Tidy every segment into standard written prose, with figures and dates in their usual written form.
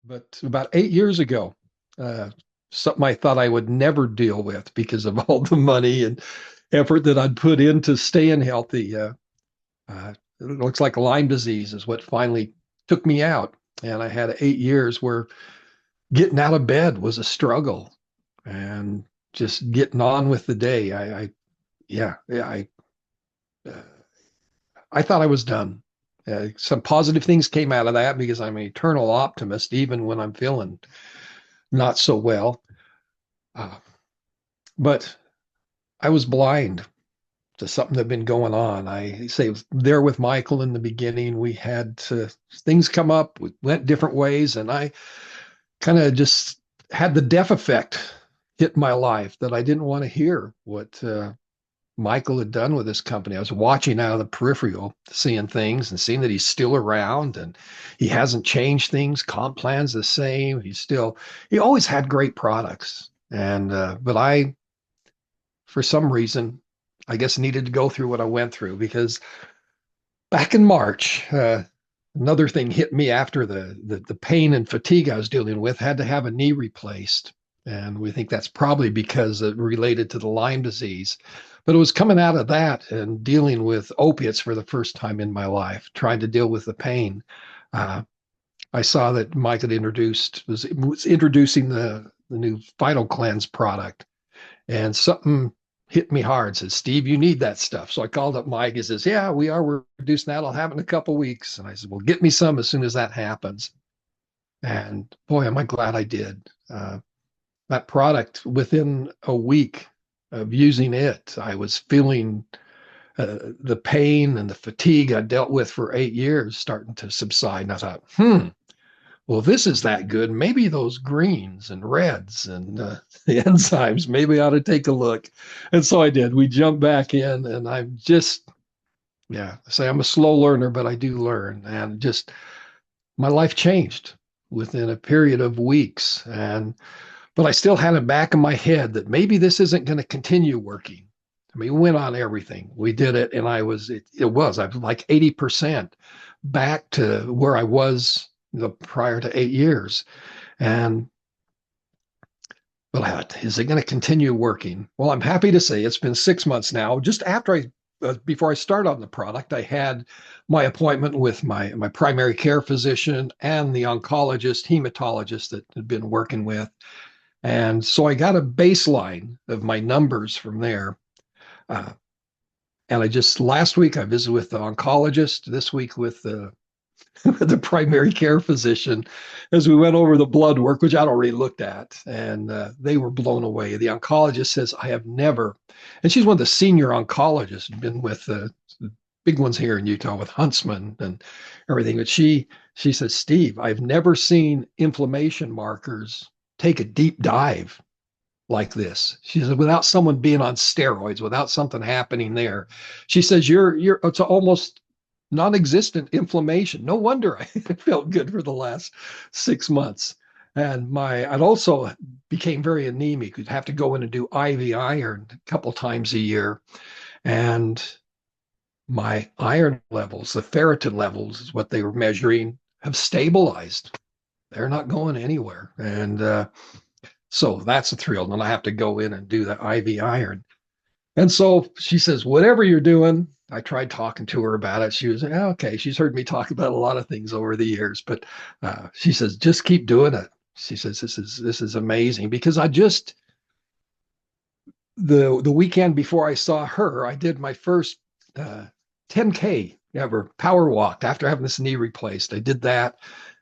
But about 8 years ago, uh, something I thought I would never deal with because of all the money and effort that I'd put into staying healthy. It looks like Lyme disease is what finally took me out. And I had 8 years where getting out of bed was a struggle and just getting on with the day. Yeah, uh, I thought I was done. Some positive things came out of that because I'm an eternal optimist, even when I'm feeling not so well. Uh, but I was blind to something that had been going on. I say I was there with Michael in the beginning. We had things come up, we went different ways, and I kind of just had the deaf effect hit my life that I didn't want to hear what Michael had done with this company. I was watching out of the peripheral, seeing things and seeing that he's still around and he hasn't changed things. Comp plan's the same. He always had great products. But for some reason, I guess needed to go through what I went through because back in March, another thing hit me after the pain and fatigue I was dealing with, had to have a knee replaced. And we think that's probably because it related to the Lyme disease. But it was coming out of that and dealing with opiates for the first time in my life, trying to deal with the pain. Uh, I saw that Mike had was introducing the new Vital Cleanse product, and something hit me hard. Said, Steve, you need that stuff. So I called up Mike. He says, yeah, we're reducing that. I'll have it in a couple of weeks. And I said, well, get me some as soon as that happens. And boy, am I glad I did. That product, within a week of using it, I was feeling the pain and the fatigue I dealt with for 8 years starting to subside. And I thought, well, if this is that good, maybe those greens and reds and the enzymes, maybe I ought to take a look. And so I did. We jumped back in, and I'm just, yeah, I say I'm a slow learner, but I do learn. And just my life changed within a period of weeks. But I still had it back in my head that maybe this isn't going to continue working. I mean, we went on everything. We did it, and I was like 80% back to where I was the prior to 8 years. And but is it going to continue working? Well, I'm happy to say it's been 6 months now. Just after before I start on the product, I had my appointment with my primary care physician and the oncologist, hematologist that had been working with. And so I got a baseline of my numbers from there. Uh, and last week I visited with the oncologist, this week with the the primary care physician as we went over the blood work, which I'd already looked at, and they were blown away. The oncologist says, I have never, and she's one of the senior oncologists, been with the big ones here in Utah with Huntsman and everything. But she says, Steve, I've never seen inflammation markers take a deep dive like this. She says, without someone being on steroids, without something happening there. She says, it's almost non-existent inflammation. No wonder I felt good for the last 6 months. And I'd also became very anemic. You'd have to go in and do IV iron a couple times a year. And my iron levels, the ferritin levels is what they were measuring, have stabilized. They're not going anywhere. And so that's a thrill. And I have to go in and do the IV iron. And so she says, whatever you're doing, I tried talking to her about it. She was okay. She's heard me talk about a lot of things over the years, but she says, just keep doing it. She says, this is amazing because the weekend before I saw her, I did my first 10K ever, power walked after having this knee replaced. I did that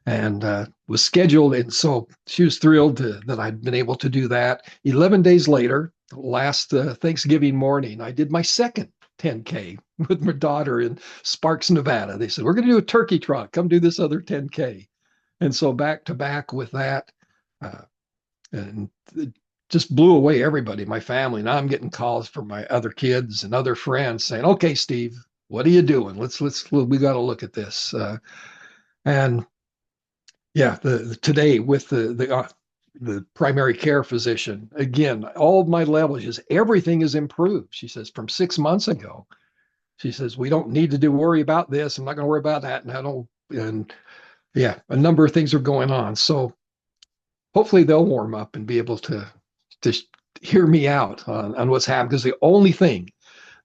and was scheduled. And so she was thrilled that I'd been able to do that. 11 days later, last Thanksgiving morning, I did my second 10K with my daughter in Sparks, Nevada. They said, we're going to do a turkey trot. Come do this other 10K. And so back to back with that. Uh, and it just blew away everybody, my family. Now I'm getting calls from my other kids and other friends saying, okay, Steve, what are you doing? We got to look at this. And yeah, today with the primary care physician, again, all of my levels, just everything is improved. She says from 6 months ago, she says, we don't need to worry about this. I'm not going to worry about that. And yeah, a number of things are going on. So hopefully they'll warm up and be able to hear me out on what's happened. Because the only thing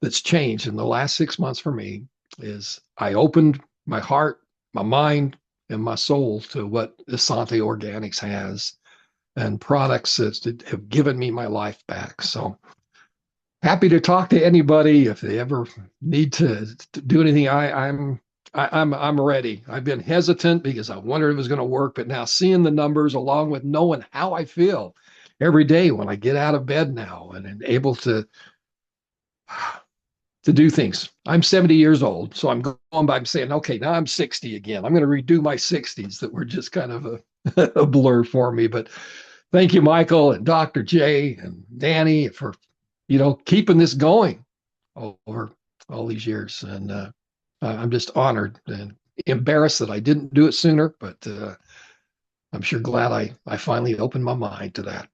that's changed in the last 6 months for me is I opened my heart, my mind, and my soul to what Asante Organics has and products that have given me my life back. So happy to talk to anybody if they ever need to do anything. I'm ready. I've been hesitant because I wondered if it was going to work, but now seeing the numbers along with knowing how I feel every day when I get out of bed now and able to do things. I'm 70 years old, so I'm going by saying, okay, now I'm 60 again. I'm going to redo my 60s that were just kind of a blur for me. But thank you, Michael and Dr. J and Danny for, keeping this going over all these years. And I'm just honored and embarrassed that I didn't do it sooner, but I'm sure glad I finally opened my mind to that.